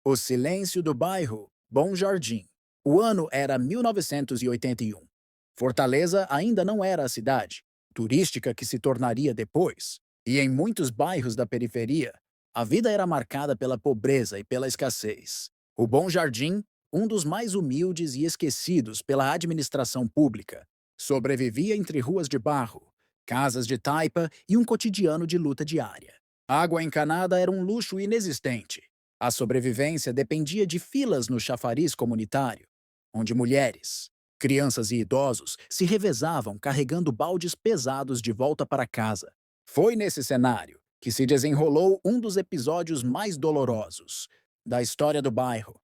O silêncio do bairro Bom Jardim. O ano era 1981. Fortaleza ainda não era a cidade turística que se tornaria depois, e em muitos bairros da periferia, a vida era marcada pela pobreza e pela escassez. O Bom Jardim, um dos mais humildes e esquecidos pela administração pública, sobrevivia entre ruas de barro, casas de taipa e um cotidiano de luta diária. Água encanada era um luxo inexistente. A sobrevivência dependia de filas no chafariz comunitário, onde mulheres, crianças e idosos se revezavam carregando baldes pesados de volta para casa. Foi nesse cenário que se desenrolou um dos episódios mais dolorosos da história do bairro: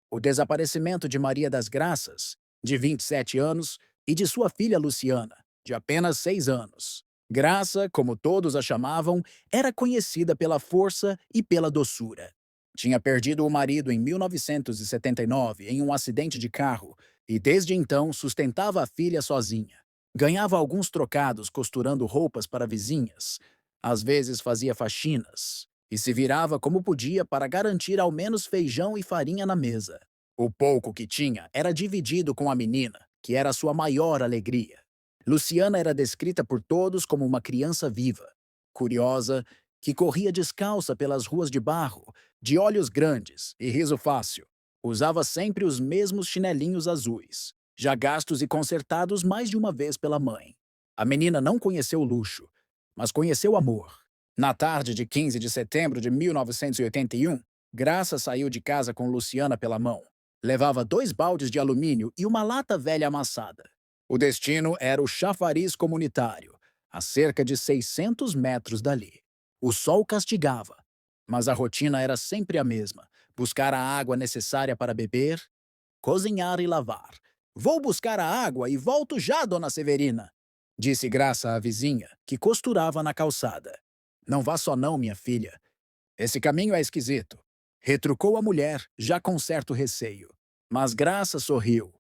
o desaparecimento de Maria das Graças, de 27 anos, e de sua filha Luciana, de apenas 6 anos. Graça, como todos a chamavam, era conhecida pela força e pela doçura. Tinha perdido o marido em 1979 em um acidente de carro e desde então sustentava a filha sozinha. Ganhava alguns trocados costurando roupas para vizinhas, às vezes fazia faxinas e se virava como podia para garantir ao menos feijão e farinha na mesa. O pouco que tinha era dividido com a menina, que era sua maior alegria. Luciana era descrita por todos como uma criança viva, curiosa, que corria descalça pelas ruas de barro, de olhos grandes e riso fácil. Usava sempre os mesmos chinelinhos azuis, já gastos e consertados mais de uma vez pela mãe. A menina não conheceu luxo, mas conheceu amor. Na tarde de 15 de setembro de 1981, Graça saiu de casa com Luciana pela mão. Levava 2 baldes de alumínio e uma lata velha amassada. O destino era o chafariz comunitário, a cerca de 600 metros dali. O sol castigava, mas a rotina era sempre a mesma: buscar a água necessária para beber, cozinhar e lavar. "Vou buscar a água e volto já, dona Severina", disse Graça à vizinha, que costurava na calçada. "Não vá só não, minha filha. Esse caminho é esquisito", retrucou a mulher, já com certo receio. Mas Graça sorriu.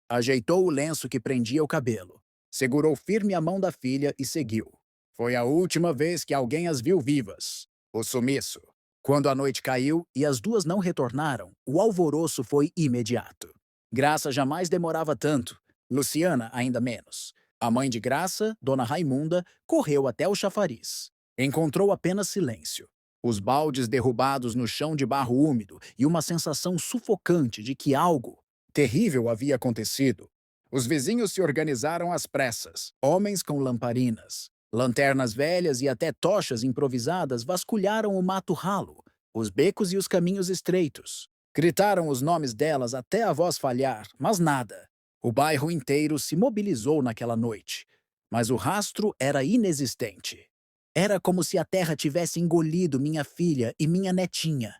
Ajeitou o lenço que prendia o cabelo. Segurou firme a mão da filha e seguiu. Foi a última vez que alguém as viu vivas. O sumiço. Quando a noite caiu e as duas não retornaram, o alvoroço foi imediato. Graça jamais demorava tanto, Luciana ainda menos. A mãe de Graça, Dona Raimunda, correu até o chafariz. Encontrou apenas silêncio. Os baldes derrubados no chão de barro úmido e uma sensação sufocante de que algo terrível havia acontecido. Os vizinhos se organizaram às pressas. Homens com lamparinas, lanternas velhas e até tochas improvisadas vasculharam o mato ralo, os becos e os caminhos estreitos. Gritaram os nomes delas até a voz falhar, mas nada. O bairro inteiro se mobilizou naquela noite, mas o rastro era inexistente. Era como se a terra tivesse engolido minha filha e minha netinha.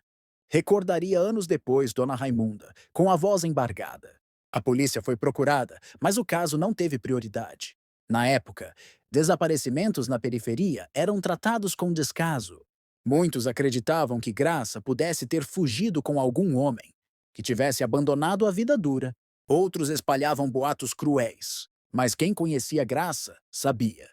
Recordaria anos depois Dona Raimunda, com a voz embargada. A polícia foi procurada, mas o caso não teve prioridade. Na época, desaparecimentos na periferia eram tratados com descaso. Muitos acreditavam que Graça pudesse ter fugido com algum homem, que tivesse abandonado a vida dura. Outros espalhavam boatos cruéis, mas quem conhecia Graça sabia.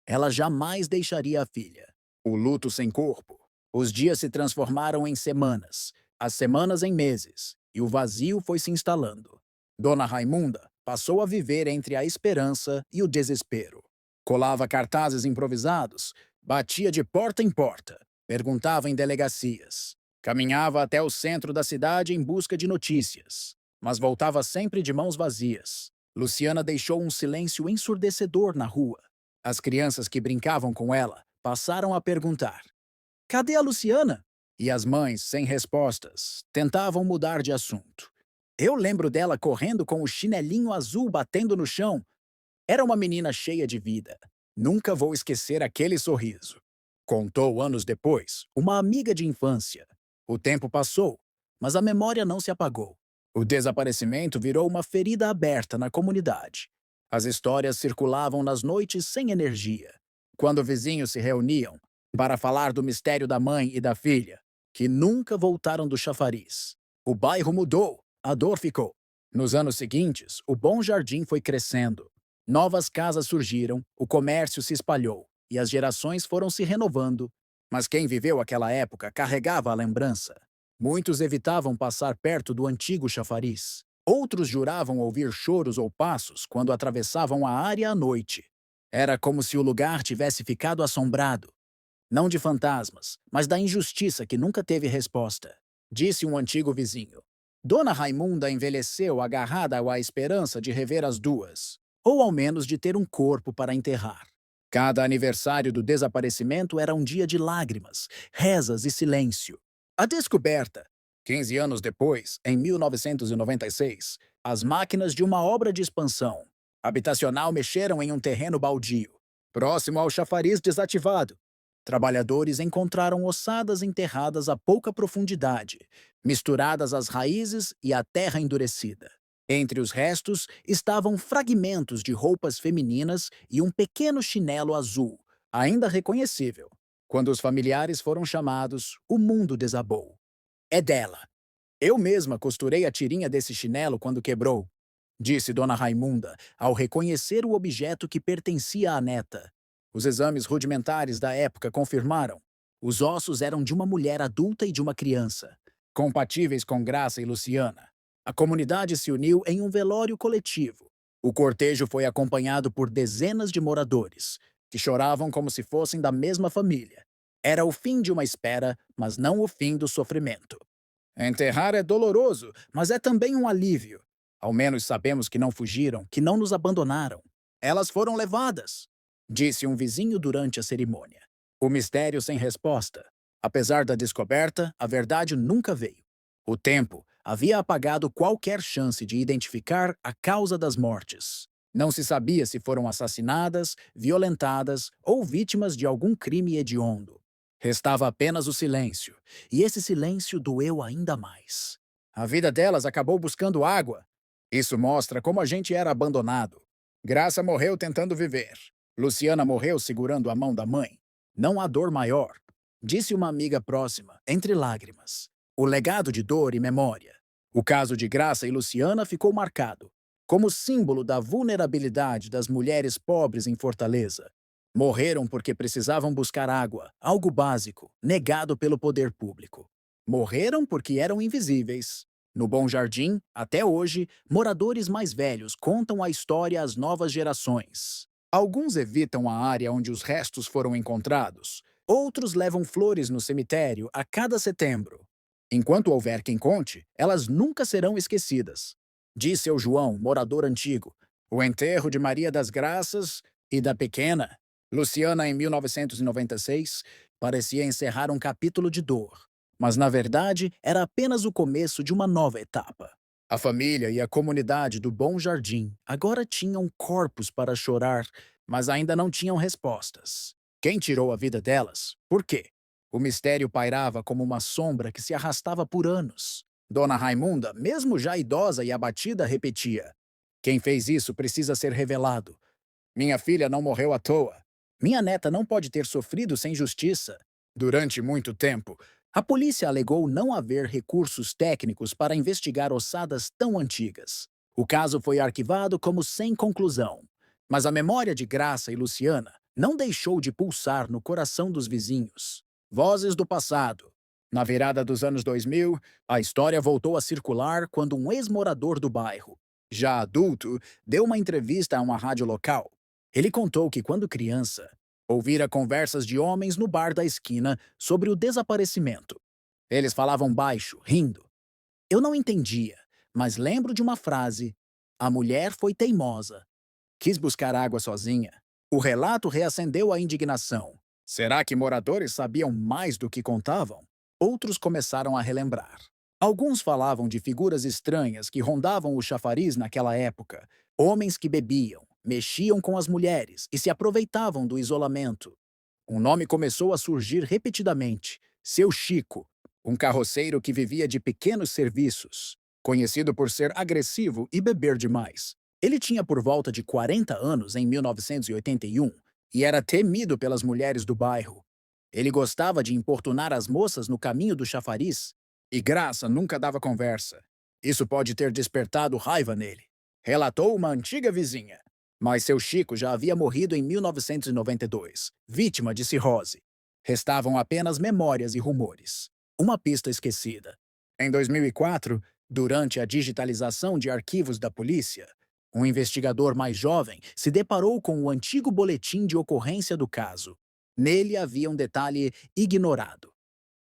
Ela jamais deixaria a filha. O luto sem corpo. Os dias se transformaram em semanas, as semanas em meses, e o vazio foi se instalando. Dona Raimunda passou a viver entre a esperança e o desespero. Colava cartazes improvisados, batia de porta em porta, perguntava em delegacias. Caminhava até o centro da cidade em busca de notícias, mas voltava sempre de mãos vazias. Luciana deixou um silêncio ensurdecedor na rua. As crianças que brincavam com ela passaram a perguntar: "Cadê a Luciana?" E as mães, sem respostas, tentavam mudar de assunto. Eu lembro dela correndo com o chinelinho azul batendo no chão. Era uma menina cheia de vida. Nunca vou esquecer aquele sorriso. Contou anos depois, uma amiga de infância. O tempo passou, mas a memória não se apagou. O desaparecimento virou uma ferida aberta na comunidade. As histórias circulavam nas noites sem energia. Quando vizinhos se reuniam para falar do mistério da mãe e da filha, que nunca voltaram do chafariz. O bairro mudou, a dor ficou. Nos anos seguintes, o Bom Jardim foi crescendo. Novas casas surgiram, o comércio se espalhou e as gerações foram se renovando. Mas quem viveu aquela época carregava a lembrança. Muitos evitavam passar perto do antigo chafariz. Outros juravam ouvir choros ou passos quando atravessavam a área à noite. Era como se o lugar tivesse ficado assombrado, não de fantasmas, mas da injustiça que nunca teve resposta, disse um antigo vizinho. Dona Raimunda envelheceu agarrada à esperança de rever as duas, ou ao menos de ter um corpo para enterrar. Cada aniversário do desaparecimento era um dia de lágrimas, rezas e silêncio. A descoberta, 15 anos depois, em 1996, as máquinas de uma obra de expansão habitacional mexeram em um terreno baldio, próximo ao chafariz desativado. Trabalhadores encontraram ossadas enterradas a pouca profundidade, misturadas às raízes e à terra endurecida. Entre os restos estavam fragmentos de roupas femininas e um pequeno chinelo azul, ainda reconhecível. Quando os familiares foram chamados, o mundo desabou. É dela. Eu mesma costurei a tirinha desse chinelo quando quebrou, disse Dona Raimunda, ao reconhecer o objeto que pertencia à neta. Os exames rudimentares da época confirmaram. Os ossos eram de uma mulher adulta e de uma criança, compatíveis com Graça e Luciana. A comunidade se uniu em um velório coletivo. O cortejo foi acompanhado por dezenas de moradores, que choravam como se fossem da mesma família. Era o fim de uma espera, mas não o fim do sofrimento. Enterrar é doloroso, mas é também um alívio. Ao menos sabemos que não fugiram, que não nos abandonaram. Elas foram levadas, disse um vizinho durante a cerimônia. O mistério sem resposta. Apesar da descoberta, a verdade nunca veio. O tempo havia apagado qualquer chance de identificar a causa das mortes. Não se sabia se foram assassinadas, violentadas ou vítimas de algum crime hediondo. Restava apenas o silêncio, e esse silêncio doeu ainda mais. A vida delas acabou buscando água. Isso mostra como a gente era abandonado. Graça morreu tentando viver. Luciana morreu segurando a mão da mãe. Não há dor maior, disse uma amiga próxima, entre lágrimas. O legado de dor e memória. O caso de Graça e Luciana ficou marcado, como símbolo da vulnerabilidade das mulheres pobres em Fortaleza. Morreram porque precisavam buscar água, algo básico, negado pelo poder público. Morreram porque eram invisíveis. No Bom Jardim, até hoje, moradores mais velhos contam a história às novas gerações. Alguns evitam a área onde os restos foram encontrados. Outros levam flores no cemitério a cada setembro. Enquanto houver quem conte, elas nunca serão esquecidas. Disse seu João, morador antigo. O enterro de Maria das Graças e da pequena Luciana, em 1996, parecia encerrar um capítulo de dor, mas na verdade era apenas o começo de uma nova etapa. A família e a comunidade do Bom Jardim agora tinham corpos para chorar, mas ainda não tinham respostas. Quem tirou a vida delas? Por quê? O mistério pairava como uma sombra que se arrastava por anos. Dona Raimunda, mesmo já idosa e abatida, repetia: quem fez isso precisa ser revelado. Minha filha não morreu à toa. Minha neta não pode ter sofrido sem justiça. Durante muito tempo, a polícia alegou não haver recursos técnicos para investigar ossadas tão antigas. O caso foi arquivado como sem conclusão. Mas a memória de Graça e Luciana não deixou de pulsar no coração dos vizinhos. Vozes do passado. Na virada dos anos 2000, a história voltou a circular quando um ex-morador do bairro, já adulto, deu uma entrevista a uma rádio local. Ele contou que, quando criança, ouvira conversas de homens no bar da esquina sobre o desaparecimento. Eles falavam baixo, rindo. Eu não entendia, mas lembro de uma frase: a mulher foi teimosa. Quis buscar água sozinha. O relato reacendeu a indignação. Será que moradores sabiam mais do que contavam? Outros começaram a relembrar. Alguns falavam de figuras estranhas que rondavam o chafariz naquela época. Homens que bebiam, mexiam com as mulheres e se aproveitavam do isolamento. Um nome começou a surgir repetidamente: Seu Chico, um carroceiro que vivia de pequenos serviços, conhecido por ser agressivo e beber demais. Ele tinha por volta de 40 anos em 1981 e era temido pelas mulheres do bairro. Ele gostava de importunar as moças no caminho do chafariz, e Graça nunca dava conversa. Isso pode ter despertado raiva nele, relatou uma antiga vizinha. Mas seu Chico já havia morrido em 1992, vítima de cirrose. Restavam apenas memórias e rumores. Uma pista esquecida. Em 2004, durante a digitalização de arquivos da polícia, um investigador mais jovem se deparou com o antigo boletim de ocorrência do caso. Nele havia um detalhe ignorado.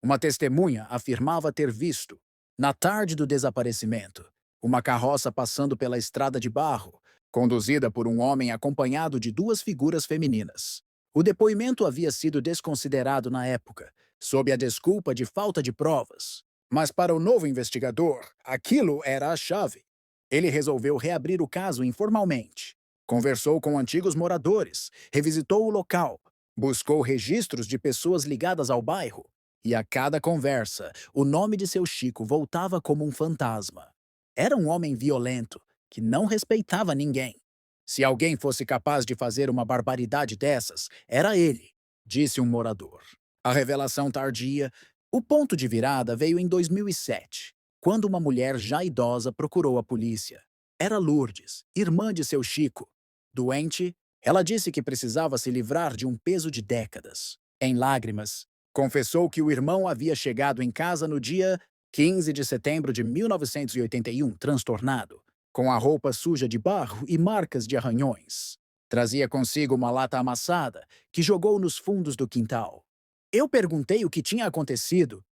Uma testemunha afirmava ter visto, na tarde do desaparecimento, uma carroça passando pela estrada de barro, conduzida por um homem acompanhado de duas figuras femininas. O depoimento havia sido desconsiderado na época, sob a desculpa de falta de provas. Mas para o novo investigador, aquilo era a chave. Ele resolveu reabrir o caso informalmente. Conversou com antigos moradores, revisitou o local, buscou registros de pessoas ligadas ao bairro. E a cada conversa, o nome de seu Chico voltava como um fantasma. Era um homem violento, que não respeitava ninguém. Se alguém fosse capaz de fazer uma barbaridade dessas, era ele, disse um morador. A revelação tardia, o ponto de virada veio em 2007, quando uma mulher já idosa procurou a polícia. Era Lourdes, irmã de seu Chico. Doente, ela disse que precisava se livrar de um peso de décadas. Em lágrimas, confessou que o irmão havia chegado em casa no dia 15 de setembro de 1981, transtornado, com a roupa suja de barro e marcas de arranhões. Trazia consigo uma lata amassada que jogou nos fundos do quintal. Eu perguntei o que tinha acontecido.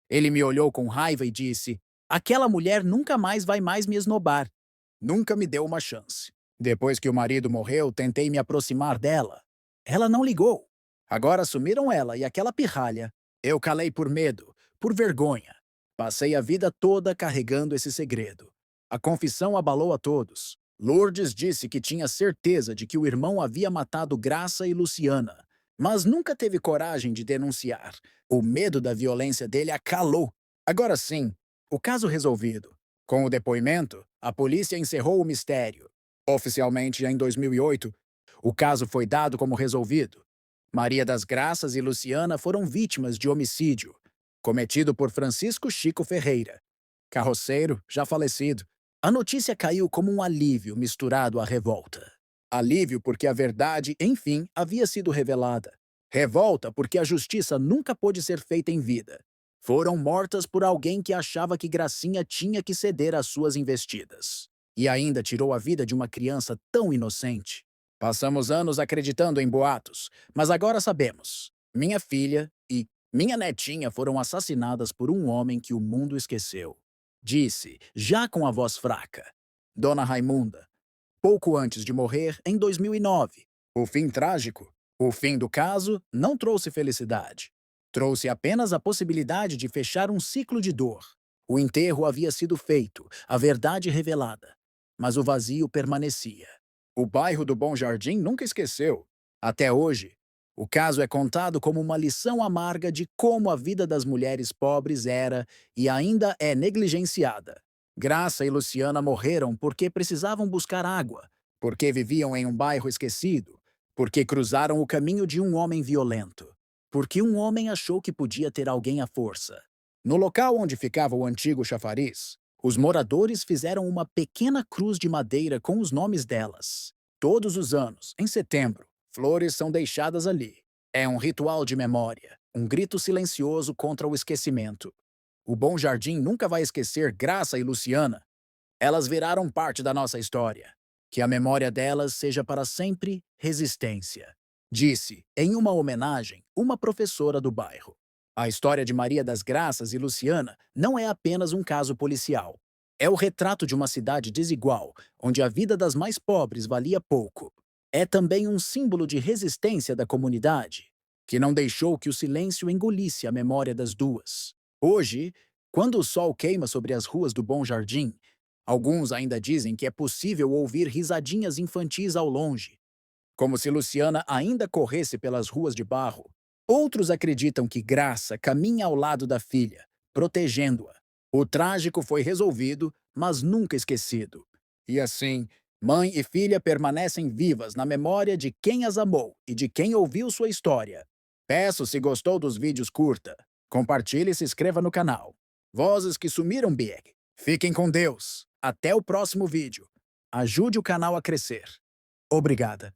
Ele me olhou com raiva e disse: aquela mulher nunca mais vai mais me esnobar. Nunca me deu uma chance. Depois que o marido morreu, tentei me aproximar dela. Ela não ligou. Agora assumiram ela e aquela pirralha. Eu calei por medo, por vergonha. Passei a vida toda carregando esse segredo. A confissão abalou a todos. Lourdes disse que tinha certeza de que o irmão havia matado Graça e Luciana, mas nunca teve coragem de denunciar. O medo da violência dele a calou. Agora sim, o caso resolvido. Com o depoimento, a polícia encerrou o mistério. Oficialmente, em 2008, o caso foi dado como resolvido. Maria das Graças e Luciana foram vítimas de homicídio, cometido por Francisco Chico Ferreira, carroceiro já falecido. A notícia caiu como um alívio misturado à revolta. Alívio porque a verdade, enfim, havia sido revelada. Revolta porque a justiça nunca pôde ser feita em vida. Foram mortas por alguém que achava que Gracinha tinha que ceder às suas investidas. E ainda tirou a vida de uma criança tão inocente. Passamos anos acreditando em boatos, mas agora sabemos. Minha filha e minha netinha foram assassinadas por um homem que o mundo esqueceu. Disse, já com a voz fraca. Dona Raimunda, pouco antes de morrer, em 2009. O fim trágico, o fim do caso, não trouxe felicidade. Trouxe apenas a possibilidade de fechar um ciclo de dor. O enterro havia sido feito, a verdade revelada. Mas o vazio permanecia. O bairro do Bom Jardim nunca esqueceu. Até hoje, o caso é contado como uma lição amarga de como a vida das mulheres pobres era e ainda é negligenciada. Graça e Luciana morreram porque precisavam buscar água, porque viviam em um bairro esquecido, porque cruzaram o caminho de um homem violento, porque um homem achou que podia ter alguém à força. No local onde ficava o antigo chafariz, os moradores fizeram uma pequena cruz de madeira com os nomes delas. Todos os anos, em setembro, flores são deixadas ali. É um ritual de memória, um grito silencioso contra o esquecimento. O Bom Jardim nunca vai esquecer Graça e Luciana. Elas viraram parte da nossa história. Que a memória delas seja para sempre resistência. Disse, em uma homenagem, uma professora do bairro. A história de Maria das Graças e Luciana não é apenas um caso policial. É o retrato de uma cidade desigual, onde a vida das mais pobres valia pouco. É também um símbolo de resistência da comunidade, que não deixou que o silêncio engolisse a memória das duas. Hoje, quando o sol queima sobre as ruas do Bom Jardim, alguns ainda dizem que é possível ouvir risadinhas infantis ao longe, como se Luciana ainda corresse pelas ruas de barro. Outros acreditam que Graça caminha ao lado da filha, protegendo-a. O trágico foi resolvido, mas nunca esquecido. E assim, mãe e filha permanecem vivas na memória de quem as amou e de quem ouviu sua história. Peço, se gostou dos vídeos, curta, compartilhe e se inscreva no canal. Vozes que sumiram big. Fiquem com Deus. Até o próximo vídeo. Ajude o canal a crescer. Obrigada.